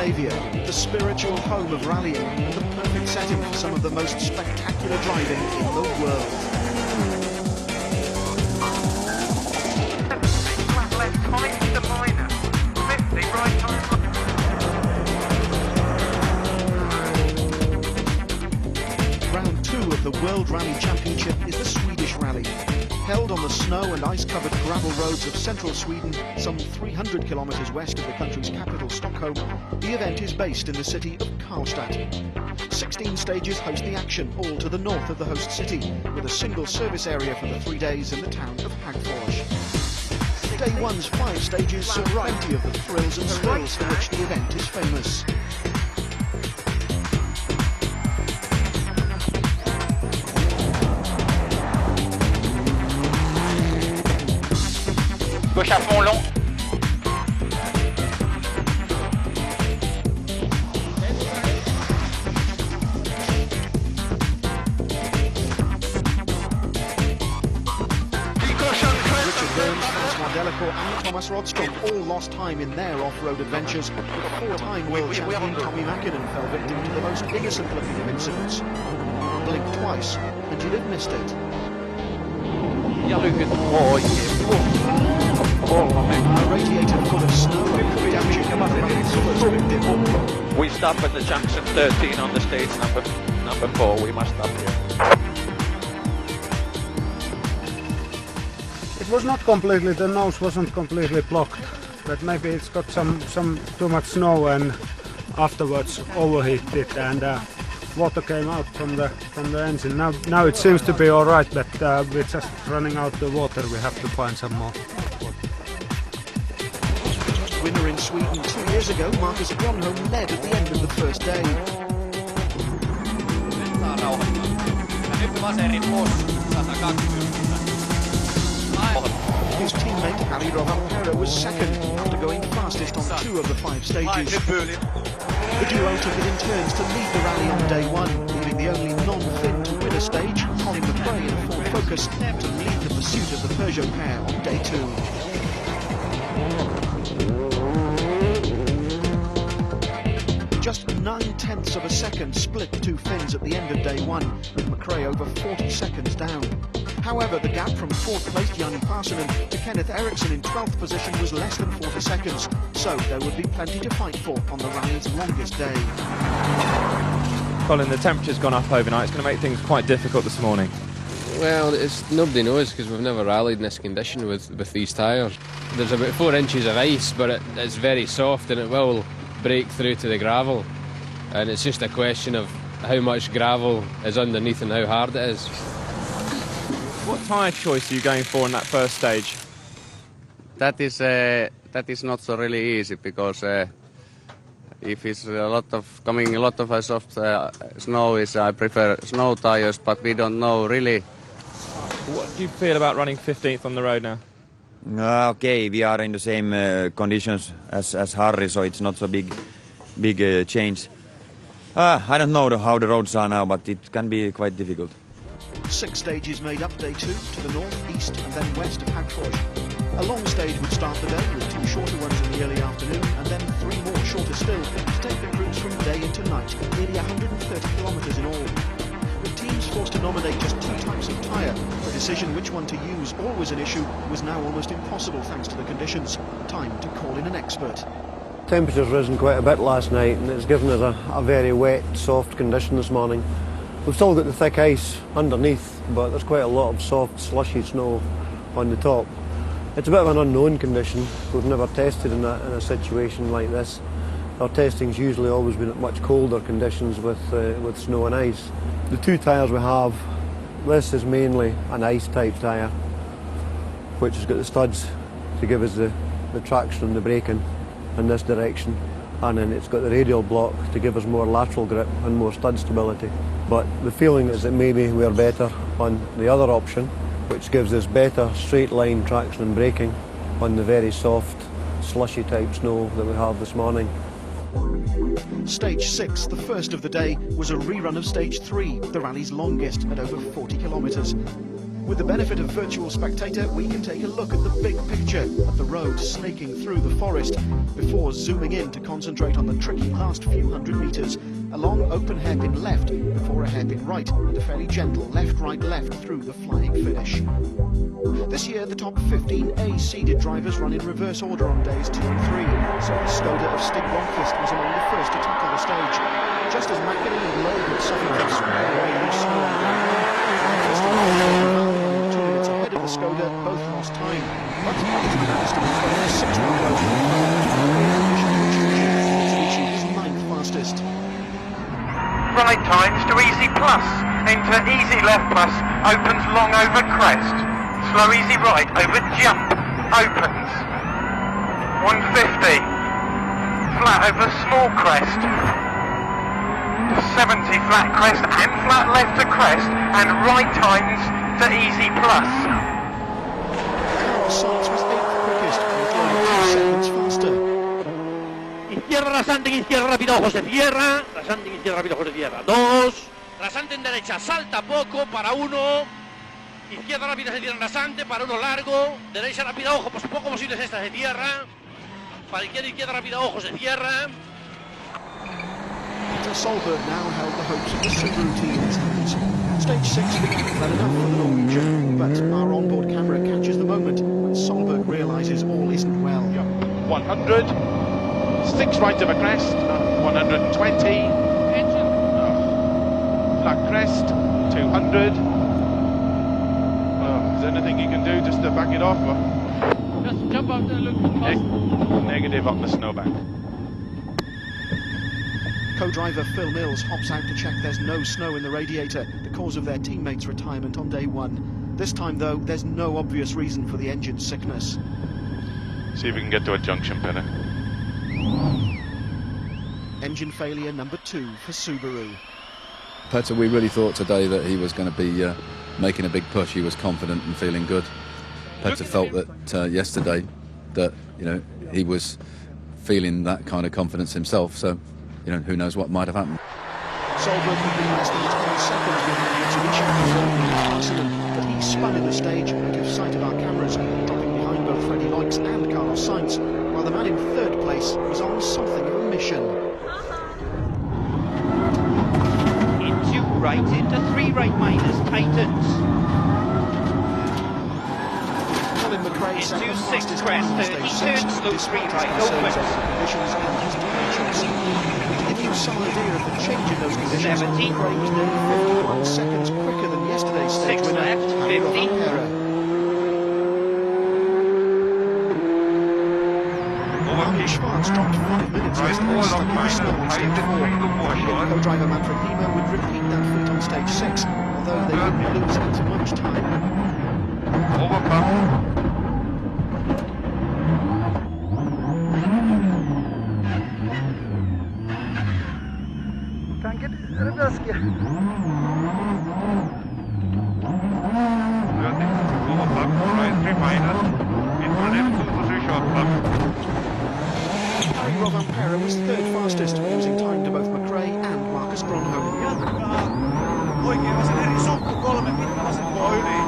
Scandinavia, the spiritual home of rallying and the perfect setting for some of the most spectacular driving in the world. Round 2 of the World Rally Championship is the Swedish Rally. Held on the snow and ice-covered gravel roads of central Sweden, some 300 kilometres west of the country's capital, Stockholm, the event is based in the city of Karlstad. 16 stages host the action, all to the north of the host city, with a single service area for the 3 days in the town of Hagfors. Day 1's 5 stages saw plenty of the thrills and spills for which the event is famous. Gauche à fond long. And Thomas Rodstrom all lost time in their off-road adventures. Four-time world champion Tommy Mäkinen fell victim to the most innocent-looking of incidents. Blink twice, and you'd have missed it. Ja, lyckat. Oj. A radiator full of snow and damaging the rally's first victim. We stop at the junction 13 on the stage number 4. We must stop here. It was not completely, the nose wasn't completely blocked, but maybe it's got some too much snow and afterwards overheated and water came out from the engine. Now it seems to be all right, but we're just running out of water. We have to find some more. Winner in Sweden 2 years ago, Marcus Gronholm led at the end of the first day. His teammate Harry Rovanperä was second after going fastest on 2 of the 5 stages. The duo took it in turns to lead the rally on day 1, leaving the only non-Finn to win a stage, Colin McRae in a Ford Focus, to lead the pursuit of the Peugeot pair on day 2. Just 9/10 of a second split the two Finns at the end of day 1, with McRae over 40 seconds down. However, the gap from 4th placed Jani Parsonen to Kenneth Eriksson in 12th position was less than 40 seconds, so there would be plenty to fight for on the rally's longest day. Colin, the temperature's gone up overnight. It's going to make things quite difficult this morning. Well, nobody knows because we've never rallied in this condition with these tyres. There's about 4 inches of ice, but it's very soft and it will break through to the gravel. And it's just a question of how much gravel is underneath and how hard it is. What tyre choice are you going for in that first stage? That is not so really easy because if it's a lot of soft snow, I prefer snow tires, but we don't know really. What do you feel about running 15th on the road now? Okay, we are in the same conditions as Harry, so it's not so big change. I don't know how the roads are now, but it can be quite difficult. 6 stages made up day 2 to the north, east and then west of Hagfors. A long stage would start the day with 2 shorter ones in the early afternoon and then 3 more shorter still to take the crews from day into night, nearly 130 kilometres in all. With teams forced to nominate just 2 types of tyre, the decision which one to use, always an issue, was now almost impossible thanks to the conditions. Time to call in an expert. Temperature's risen quite a bit last night and it's given us a very wet, soft condition this morning. We've still got the thick ice underneath, but there's quite a lot of soft, slushy snow on the top. It's a bit of an unknown condition. We've never tested in a situation like this. Our testing's usually always been at much colder conditions with snow and ice. The 2 tyres we have, this is mainly an ice type tyre, which has got the studs to give us the traction and the braking in this direction, and then it's got the radial block to give us more lateral grip and more stud stability. But the feeling is that maybe we're better on the other option, which gives us better straight line traction and braking on the very soft, slushy type snow that we have this morning. Stage 6, the first of the day, was a rerun of Stage 3, the rally's longest, at over 40 kilometres. With the benefit of virtual spectator, we can take a look at the big picture of the road snaking through the forest before zooming in to concentrate on the tricky last few hundred metres. A long open hairpin left before a hairpin right and a fairly gentle left, right, left through the flying finish. This year, the top 15A seeded drivers run in reverse order on days 2 and 3, so the Skoda of Stig Blomqvist was among the first to tackle the stage. Just as Mackinnon and Lowe had suffered from square away loose snow on the ground, 2 minutes ahead of the Skoda, both lost time. But it's managed to be the 6th one goes to is 9th fastest. Right times to easy plus, into easy left plus, opens long over crest. Slow easy right over jump, opens. 150, flat over small crest. 70 flat crest and flat left to crest, and right times to easy plus. Carl Sainz was 8th quickest, with 2 seconds faster. Izquierda rasante en izquierda rápida, ojos de tierra. Rasante en izquierda rápida, ojos de tierra. 2. Rasante en derecha, salta poco para 1. Izquierda rápida se tira rasante para 1 largo. Derecha rápida, ojo, pues poco posibles estas de tierra. Para izquierda rápida, ojos de tierra. Peter Solberg now held the hopes of the Subaru team in his hands. Stage 6 began well enough for the Norwegian, but our onboard camera catches the moment when Solberg realises all isn't well. 100, 6 right of a crest, 120, engine, flat crest, 200. Is there anything you can do just to back it off? Or? Just jump out there, look for Negative on the snowbank. Co-driver Phil Mills hops out to check there's no snow in the radiator, the cause of their teammates' retirement on day 1. This time, though, there's no obvious reason for the engine sickness. See if we can get to a junction, Peter. Engine failure number 2 for Subaru. Peter, we really thought today that he was going to be making a big push. He was confident and feeling good. Peter felt that yesterday that he was feeling that kind of confidence himself. So who knows what might have happened. Solberg had been less than 10 seconds behind Mitsubishi Parsons, but he spun in the stage out of sight of our cameras, dropping behind both Freddie Loix and Carlos Sainz, while the man in 3rd place was on something of a mission. Into right, into 3 right minus, tightens. Colin McRae Into 6 crest, he turns slow 3 right, opens. To give you some idea of the change in those conditions, 70. McRae was nearly 51 seconds quicker than yesterday's stage 6 winner, left, 50. Armin Schwartz dropped 5 minutes yesterday, stuck in the snow on stage 4. Co-driver Manfred Lima would repeat that feat on stage 6, although they wouldn't lose as much time. Rovanperä was 3rd fastest, losing time to both McRae and Marcus Gronholm. Oikein vasen eri sukku, 3 pitkä vasen yli.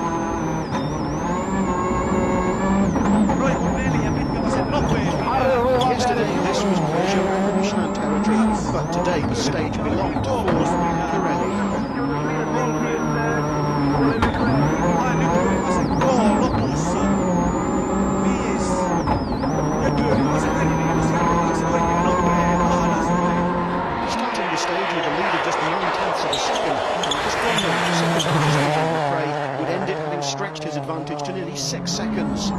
Roiku 4 pitkä vasen nopeampi. Yesterday this was Peugeot and Michelin territory, but today the stage belonged to Ford and Pirelli. Ai nyt vasen K lopussa. 5. Ja kyllä vasen oikein nopea ahdas. Starting the stage with a lead of just 9/10 of a second, Marcus Gronholm, second fastest on McRae, would end it having stretched his advantage to nearly 6 seconds.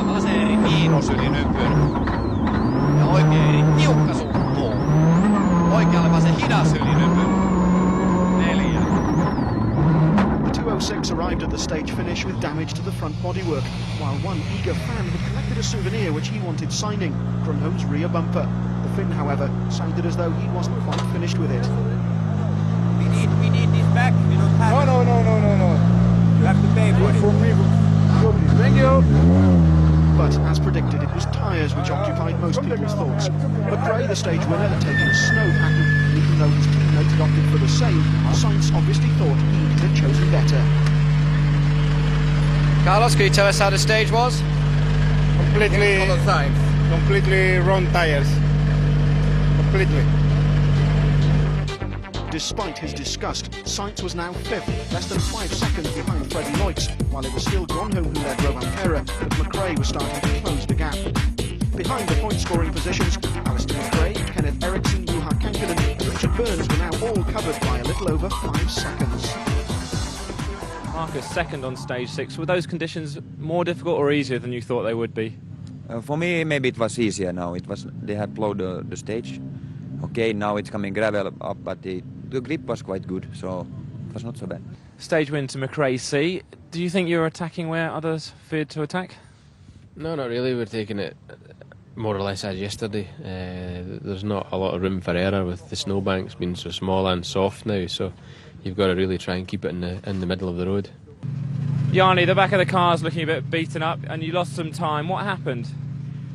Vasen eri miinus yli nypyn. Ja oikein eri tiukka sukku. Oikealle vasen hidas yli nypyn. 4. The 206 arrived at the stage finish with damage to the front bodywork, while one eager fan had collected a souvenir which he wanted signing, Gronholm's rear bumper. The Finn, however, sounded as though he wasn't quite finished with it. We need this back. We don't have No. You have to pay for it. Thank you. But as predicted, it was tyres which occupied most people's thoughts. McRae, the stage winner, had taken a snow pattern, and even though his teammate had opted for the same, Sainz obviously thought he could have chosen better. Carlos, can you tell us how the stage was? Completely wrong tires. Completely. Despite his disgust, Sainz was now fifth, less than 5 seconds behind Freddie Leutz, while it was still Gronholm who led Rovanperä, but McRae was starting to close the gap. Behind the point-scoring positions, Alistair McRae, Kenneth Eriksson, Juha Kankkunen and Richard Burns were now all covered by a little over 5 seconds. Marcus, second on stage 6. Were those conditions more difficult or easier than you thought they would be? For me, maybe it was easier now. They had plowed the stage. Okay, now it's coming gravel up, but the grip was quite good, so it was not so bad. Stage win to McRae C. Do you think you were attacking where others feared to attack? No, not really. We're taking it more or less as yesterday. There's not a lot of room for error with the snowbanks being so small and soft now, so you've got to really try and keep it in the middle of the road. Yanni, the back of the car's looking a bit beaten up and you lost some time. What happened?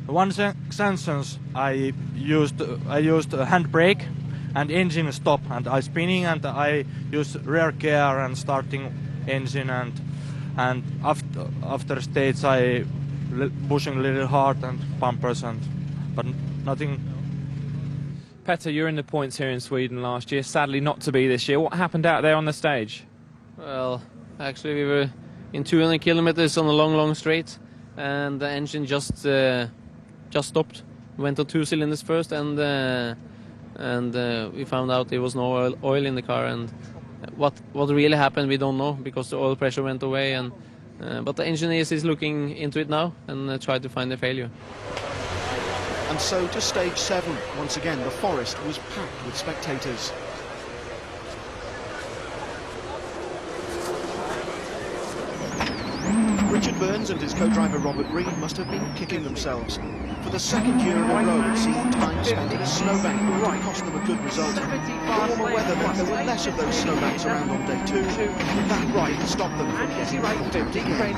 One sentence, I used a handbrake and engine stop, and I spinning and I used rear gear and starting engine, and after stage I pushing a little hard and bumpers but nothing. Petter, you're in the points here in Sweden last year, sadly not to be this year. What happened out there on the stage? Well, actually we were in 200 kilometers on a long straight, and the engine just stopped. Went on 2 cylinders first, and we found out there was no oil in the car, and what really happened we don't know, because the oil pressure went away, and but the engineers is looking into it now and try to find the failure. And so to stage 7, once again the forest was packed with spectators. Richard Burns and his co-driver Robert Reid must have been kicking themselves. For the second year in a row, it seemed time spent in a snowbank would cost them a good result. The warmer weather meant there were less of those snowbanks around on day 2, but that right stopped them from getting right 50 again.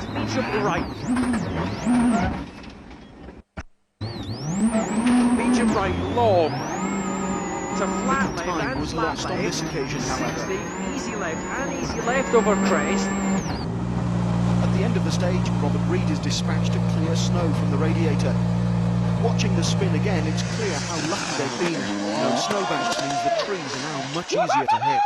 Medium right long. To flat left time and was flat lost on this occasion, however. 60, easy left and easy left over crest. At the end of the stage, Robert Reid is dispatched to clear snow from the radiator. Watching the spin again, it's clear how lucky they've been. No snowbanks means the trees are now much easier to hit.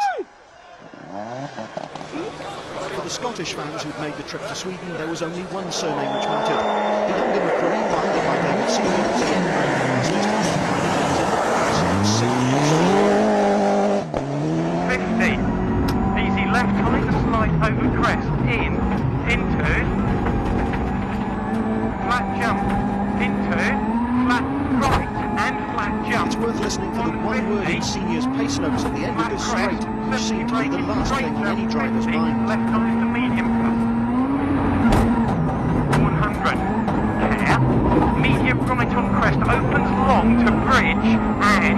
For the Scottish fans who'd made the trip to Sweden, there was only one surname which mattered. The younger McRae, minded by David Seaman, was again ranked fastest. 50. Easy left, trying to slide over crest. Into. Flat jump. Into. Flat right and flat jump. It's worth listening for the one word in Senior's pace notes at the end of this straight, which seemed to be the last thing on any driver's mind. Left on to medium. 100. Care. Medium right on crest, opens long to bridge and...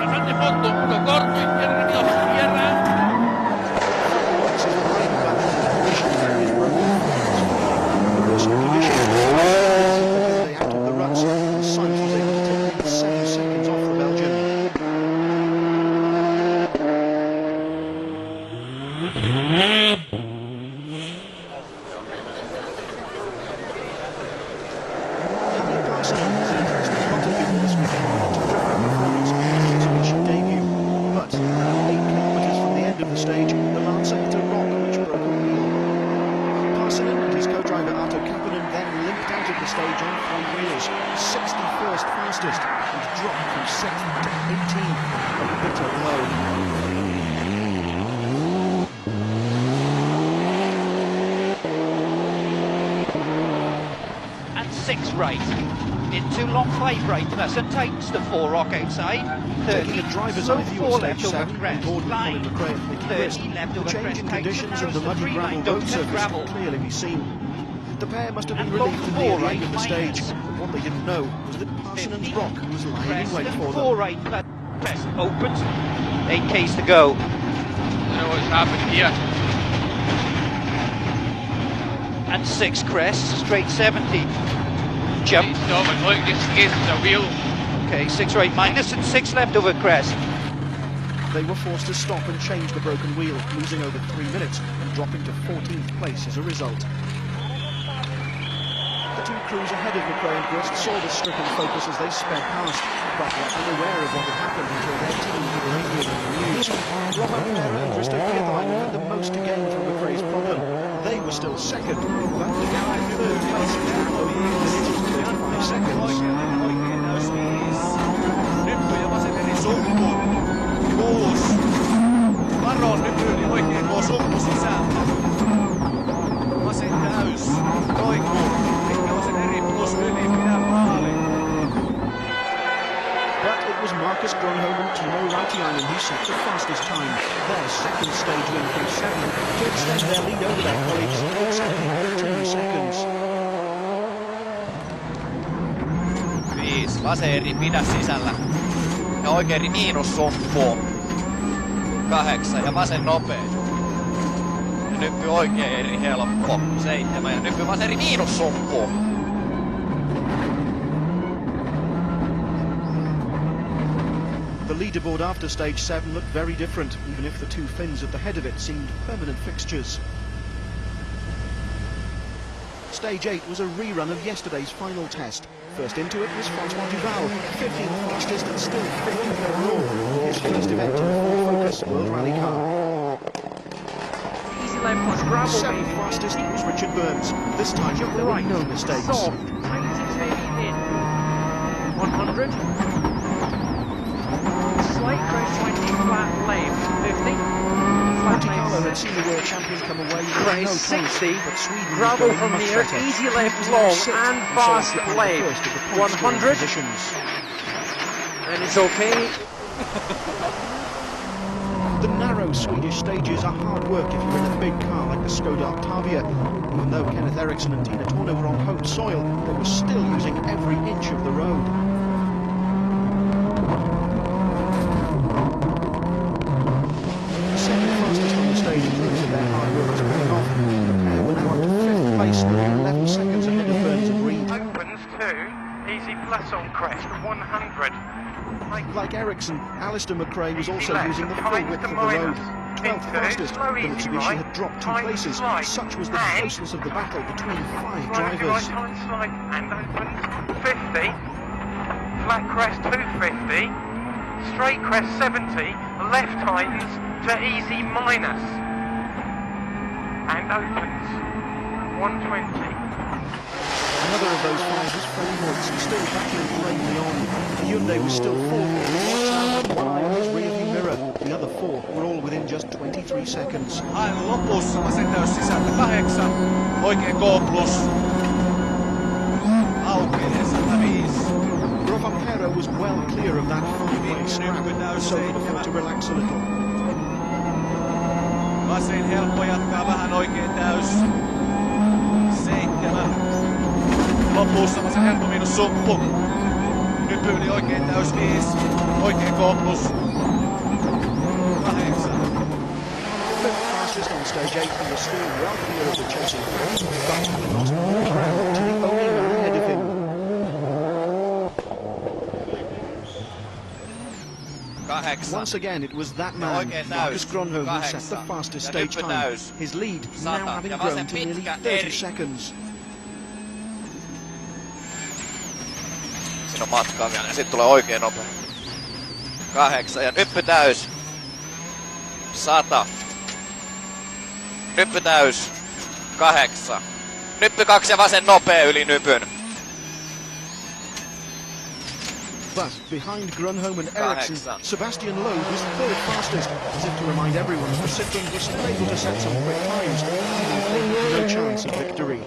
Rasante fondo, punto corto, izquierda rápido, izquierda. Out of the ruts, Sainz was able to take 7 seconds off the Belgian. Right, into long 5 right, Nelson tightens the 4 rock outside, 30, the drivers slow on view 4 at left stage over 7, crest, Gordon, line, Colin McRae, Nicky 30 left over the change crest, in tightens conditions and the narrows muddy to 3 gravel right, road don't surface gravel. could clearly be seen. The pair must have been And long relieved to 4 near the right, end of the stage, but what they didn't know was that Parson and Brock was lying in crest, wait and for 4 them. right, crest, opens, 8Ks to go. I don't know what's happened here. and 6 crest, straight 70. Jump. Look, it's the wheel. Okay, 6 right minus and 6 left over crest. They were forced to stop and change the broken wheel, losing over 3 minutes and dropping to 14th place as a result. The two crews ahead of McRae and Grist saw the stricken focus as they sped past, but were unaware of what had happened until their team had radioed them the news. Robert and Grist had the most to gain from McRae's problem. They were still second, but the gap in third place was now only 35 seconds. Nyppy ja vasemeri sumpu. 6. Varoon Nyppyli oikein tuo sumpu sisältä. Vasen täys. Roikkuu. Ehkä vasemeri plus yli. Pidä maali. But it was Marcus Gronholm and Timo Rautiainen who set the fastest time. Their second stage win from 7 to extend their lead over their colleagues to exactly 13 seconds. 5. Vasen eri pidä sisällä. Ja oikein eri miinus sumppuun. 8 ja vasen nopea. Ja Nyppy oikein eri helppo. 7 ja Nyppy vasen eri miinus sumppuun. The leaderboard after stage 7 looked very different, even if the two Finns at the head of it seemed permanent fixtures. Stage 8 was a rerun of yesterday's final test. First into it was Francois Duval, 15th fastest and still 15th overall. His first event in the Ford Focus World Rally car. Easy left plus gravel. Seventh fastest was Richard Burns. This time there were no mistakes. Soft, in 100. Slight crest 20, flat left 50. Monte Carlo had seen the world champion come away with no Crest 60, but Sweden gravel was going from much here, better. easy left Sweden long was sixth and so fast occupied the left. first of the point scoring 100. positions. And it's okay. The narrow Swedish stages are hard work if you're in a big car like the Skoda Octavia. Even though Kenneth Eriksson and Tina Turner were on home soil, they were still using every inch of the road. The second fastest on the stage proved that their hard work was paying off. The pair were now up to 5th place, 11 seconds ahead of Burns and Reed. Opens 2, easy plus on crest 100. Like Eriksson, Alistair McRae was also using the full width of the road. 12th fastest, but Mitsubishi had dropped 2 places. Such was the closeness of the battle between 5 drivers. And opens 50. Flat crest 250. Straight crest 70. Left tightens to easy minus. And opens 120. Another of those 5 was Freddie Wilson, still battling bravely on. The Hyundai was still 4th, with one eye on his rearview mirror. The other 4 were all within just 23 seconds. Aivan lopussa vasen täys sisältä 8. Oikein K+. Aukeaa 105. Rovampero was well clear of that 5-lane scrap, so could afford to relax a little. Vasen helppo jatkaa vähän oikein täys. 7. Lopussa vasen helppo miinus sumppu. Nyppyli oikein täys 5. Oikein K+. 8. Fifth fastest on stage 8 and was still well clear of the chasing crowd, but he lost more ground to the only man ahead of him. 8. Once again, it was that man, Marcus Gronholm, who set the fastest stage time. His lead now having grown to nearly 30 seconds. Siinä on matkaa vielä ja sitten tulee oikein nopea. 8 ja Nyppy täys. 100. Nyppy täys. 8. Nyppy 2 ja vasen nopea yli Nypyn. But behind Grönholm and Eriksson, Sebastian Loeb was third fastest, as if to remind everyone that the Citroën were still able to set some quick times, even if they had no chance of victory.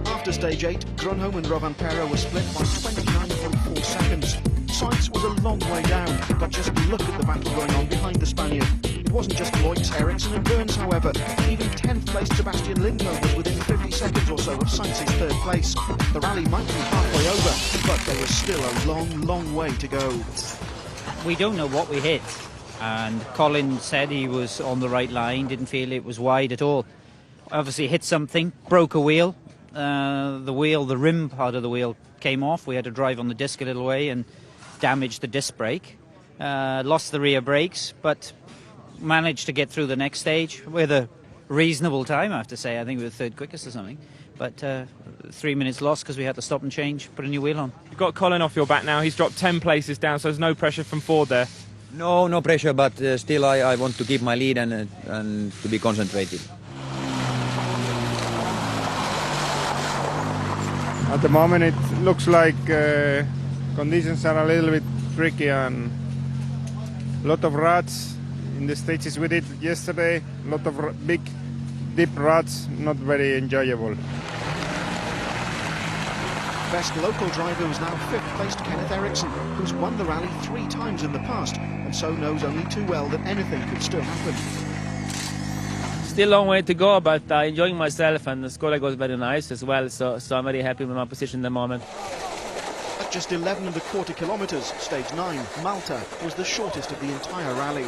After stage 8, Grönholm and Rovampero were split by 29.4 seconds. Sainz was a long way down, but just look at the battle going on behind the Spaniard. It wasn't just Loitz, Eriksson and Burns, however. Even 10th place Sebastian Lindholm was within 50 seconds or so of Sainz's third place. The rally might be halfway over, but there was still a long, long way to go. We don't know what we hit, and Colin said he was on the right line, didn't feel it was wide at all. obviously hit something, broke a wheel. The rim part of the wheel came off. We had to drive on the disc a little way and damaged the disc brake. Lost the rear brakes, but managed to get through the next stage with a reasonable time, I have to say. I think we were third quickest or something. But 3 minutes lost because we had to stop and change, put a new wheel on. You've got Colin off your back now. He's dropped 10 places down, so there's no pressure from Ford there. No pressure, but still I want to keep my lead and to be concentrated. At the moment it looks like conditions are a little bit tricky and a lot of ruts in the stages we did yesterday, a lot of big deep ruts, not very enjoyable. Best local driver was now fifth-placed Kenneth Eriksson, who's won the rally 3 times in the past, and so knows only too well that anything could still happen. Still a long way to go, but enjoying myself, and the score was very nice as well, so I'm very happy with my position at the moment. At just 11.25 kilometres, stage 9, Malta, was the shortest of the entire rally.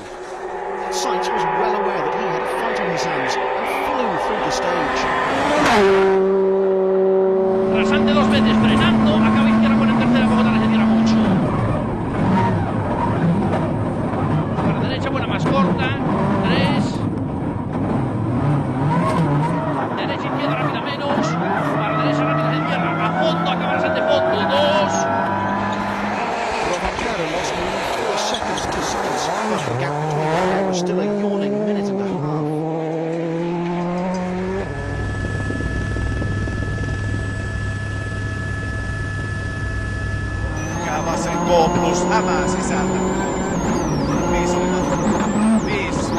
Sainz was well aware that he had a fight on his hands and flew through the stage. Rasante 2 veces, frenando, acaba izquierda con en tercera, Bogotá le tira mucho. Para derecha, buena más corta, 3. Derecha, izquierda, rápida menos. Para derecha, rápida de tierra, a fondo, acaba Rasante, fondo, 2. Rovancero lost nearly 4 seconds to Sainz, but the gap between them was still a yawning minute and a half. Vasen K plus hämää sisältä. 5 oli matka. 5.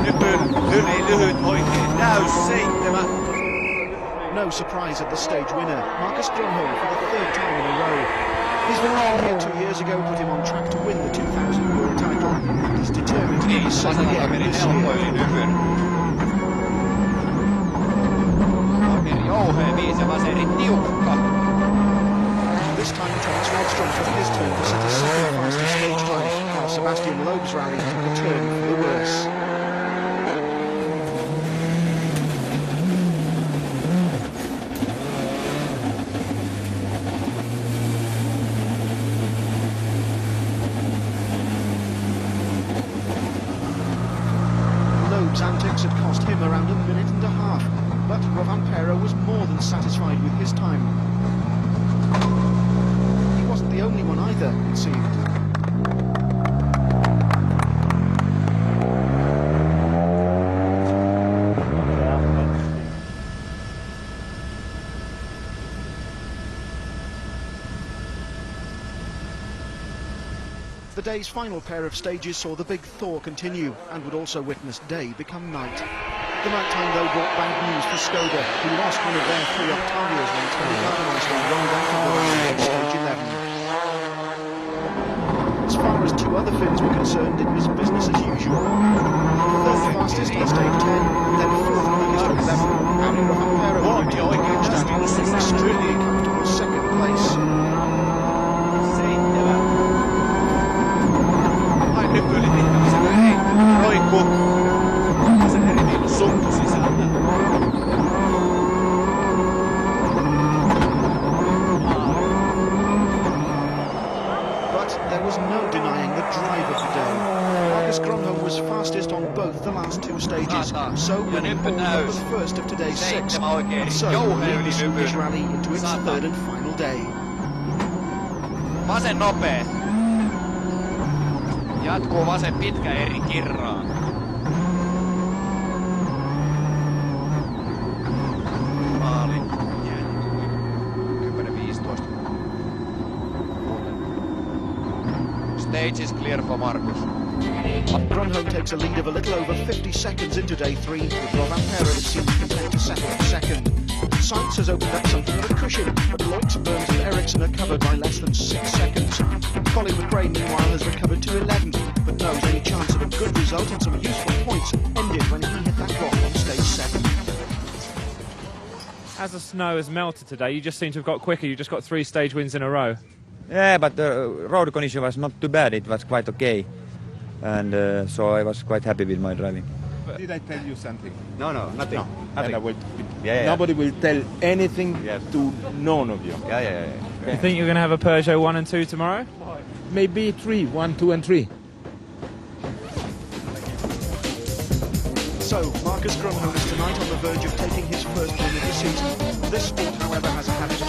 Nypyn yli lyhyt oikein. Täys 7. No surprise at the stage winner, Marcus Grönholm for the 3rd time in a row. His victory here 2 years ago put him on track to win the 2000 Euro title, and he's determined to do the same again this year. Vakeri jouhee, 5 ja vaseri tiukka. This time Thomas Rodstrom took his turn to set a second fastest stage time, while Sebastian Loeb's rally took a turn for the worse. Loeb's antics had cost him around a minute and a half, but Rovanperä was more than satisfied with his time. The only one either, it seemed. The day's final pair of stages saw the big thaw continue and would also witness day become night. The nighttime, though, brought bad news for Skoda, who lost one of their 3 Octavias when Tony Gardemeister rolled out of the rally on stage 11. As far as 2 other Finns were concerned, it was business as usual. Third fastest on stage 10, then 4th quickest on 11, Harry Rovanperä went to the extremely comfortable 2nd place. Vain nypy yli pitkämisenä ei roikku. Vasen eri miinus sumpu sisältä. There was no denying the drive of the day. Marcus Grönholm was fastest on both the last 2 stages, so winning pole for the first of today's 6, and so lead the Swedish rally into its 3rd and final day. Vasen nopee. Jatkuu vasen pitkä eri kirraan. Maali. 10-15. Stage is clear for Marcus. Grönholm takes a lead of a little over 50 seconds into day 3, with Rovanperä it seems content to settle for 2nd. Sainz has opened up something of a cushion, but Loix, Burns and Eriksson are covered by less than 6 seconds. Colin McRae, meanwhile, has recovered to 11th, but knows any chance of a good result and some useful points ended when he hit that rock on stage 7. As the snow has melted today, you just seem to have got quicker. You just got 3 stage wins in a row. Yeah, but the road condition was not too bad. It was quite okay, and so I was quite happy with my driving. Did I tell you something? No, nothing. No. Nothing. And I will, Yeah. Nobody will tell anything to none of you. Yeah. You think you're going to have a Peugeot 1 and 2 tomorrow? Maybe 3, 1, 2 and 3. So, Marcus Grönholm is tonight on the verge of taking his first win of the season. This sport, however, has a habit of